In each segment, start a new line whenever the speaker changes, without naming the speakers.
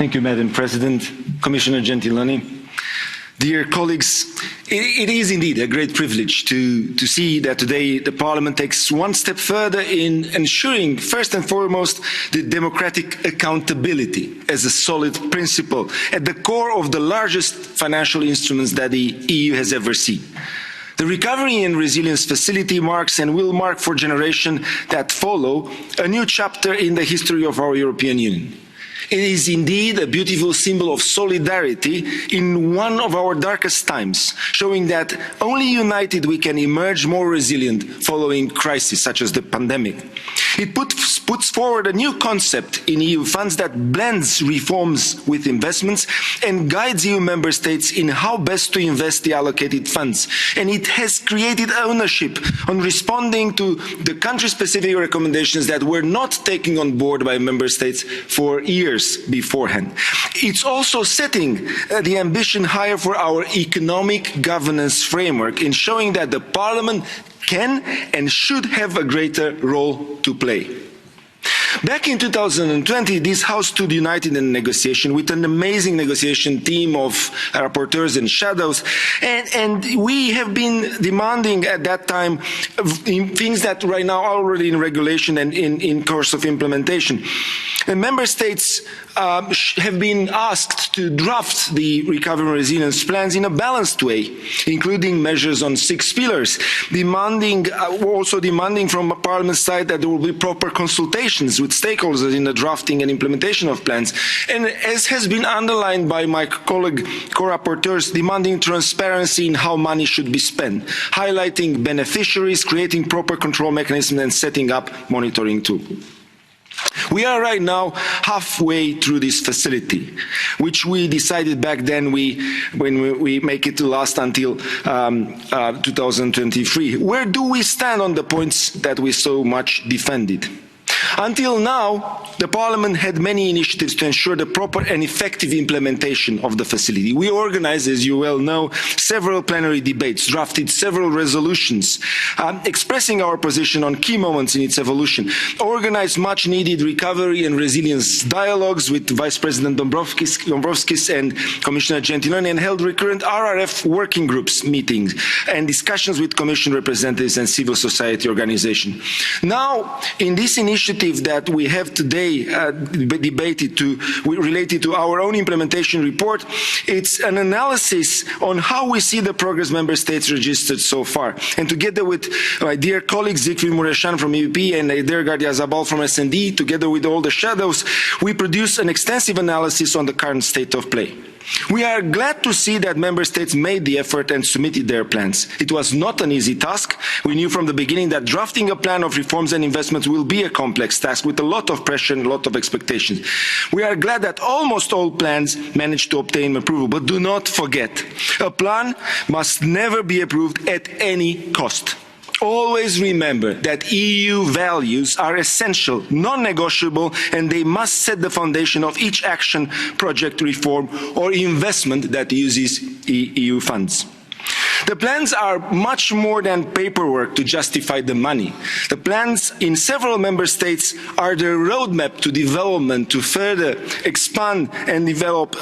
Thank you, Madam President, Commissioner Gentiloni. Dear colleagues, it is indeed a great privilege to see that today the Parliament takes one step further in ensuring, first and foremost, the democratic accountability as a solid principle at the core of the largest financial instruments that the EU has ever seen. The Recovery and Resilience Facility marks and will mark for generations that follow a new chapter in the history of our European Union. It is indeed a beautiful symbol of solidarity in one of our darkest times, showing that only united we can emerge more resilient following crises such as the pandemic. It puts forward a new concept in EU funds that blends reforms with investments and guides EU member states in how best to invest the allocated funds. And it has created ownership on responding to the country-specific recommendations that were not taken on board by member states for years beforehand. It's also setting the ambition higher for our economic governance framework in showing that the Parliament can and should have a greater role to play. Back in 2020, this House stood united in negotiation with an amazing negotiation team of rapporteurs and shadows, and we have been demanding at that time things that right now are already in regulation and in course of implementation. And member states have been asked to draft the recovery and resilience plans in a balanced way, including measures on 6 pillars, also demanding from Parliament's side that there will be proper consultations with stakeholders in the drafting and implementation of plans. And as has been underlined by my colleague co-rapporteurs, demanding transparency in how money should be spent, highlighting beneficiaries, creating proper control mechanisms and setting up monitoring tools. We are right now halfway through this facility, which we decided back then when we make it to last until 2023. Where do we stand on the points that we so much defended? Until now, the Parliament had many initiatives to ensure the proper and effective implementation of the facility. We organised, as you well know, several plenary debates, drafted several resolutions, expressing our position on key moments in its evolution, organised much needed recovery and resilience dialogues with Vice President Dombrovskis and Commissioner Gentiloni, and held recurrent RRF working groups meetings and discussions with Commission representatives and civil society organisations. Now, in this initiative that we have today debated related to our own implementation report, it's an analysis on how we see the progress member states registered so far. And together with my dear colleague Siegfried Mureşan from EPP and Eider Gardiazabal from SD, together with all the shadows, we produce an extensive analysis on the current state of play. We are glad to see that member states made the effort and submitted their plans. It was not an easy task. We knew from the beginning that drafting a plan of reforms and investments will be a complex task with a lot of pressure and a lot of expectations. We are glad that almost all plans managed to obtain approval, but do not forget, a plan must never be approved at any cost. Always remember that EU values are essential, non-negotiable, and they must set the foundation of each action, project, reform or investment that uses EU funds. The plans are much more than paperwork to justify the money. The plans in several member states are the roadmap to development, to further expand and develop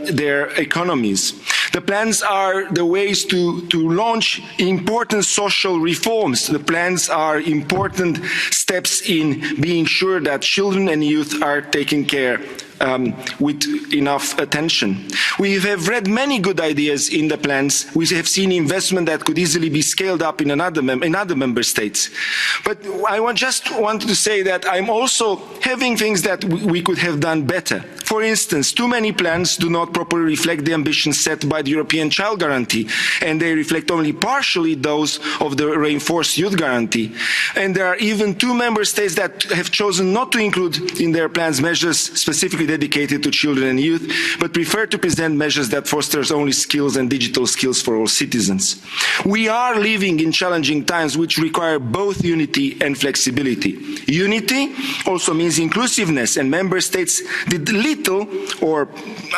their economies. The plans are the ways to launch important social reforms. The plans are important steps in being sure that children and youth are taken care with enough attention. We have read many good ideas in the plans. We have seen investment that could easily be scaled up in other member states. But I just wanted to say that I'm also having things that we could have done better. For instance, too many plans do not properly reflect the ambitions set by the European Child Guarantee, and they reflect only partially those of the reinforced Youth Guarantee. And there are even 2 member states that have chosen not to include in their plans measures specifically dedicated to children and youth, but prefer to present measures that foster only skills and digital skills for all citizens. We are living in challenging times which require both unity and flexibility. Unity also means inclusiveness, and member states did little or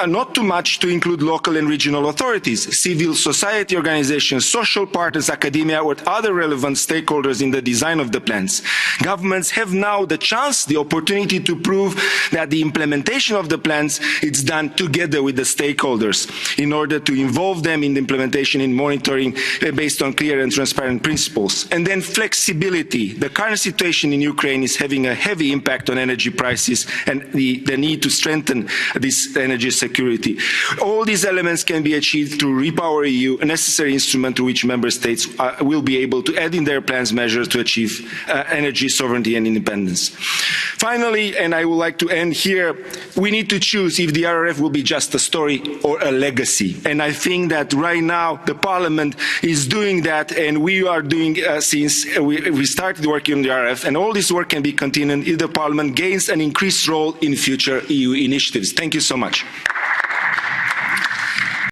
not too much to include local and regional authorities, civil society organizations, social partners, academia or other relevant stakeholders in the design of the plans. Governments have now the chance, the opportunity to prove that the implementation implementation of the plans is done together with the stakeholders in order to involve them in the implementation and monitoring based on clear and transparent principles. And then flexibility. The current situation in Ukraine is having a heavy impact on energy prices and the need to strengthen this energy security. All these elements can be achieved through Repower EU, a necessary instrument to which member states will be able to add in their plans measures to achieve energy sovereignty and independence. Finally, and I would like to end here, we need to choose if the RRF will be just a story or a legacy. And I think that right now the Parliament is doing that, and we are doing since we started working on the RRF, and all this work can be continued if the Parliament gains an increased role in future EU initiatives. Thank you so much.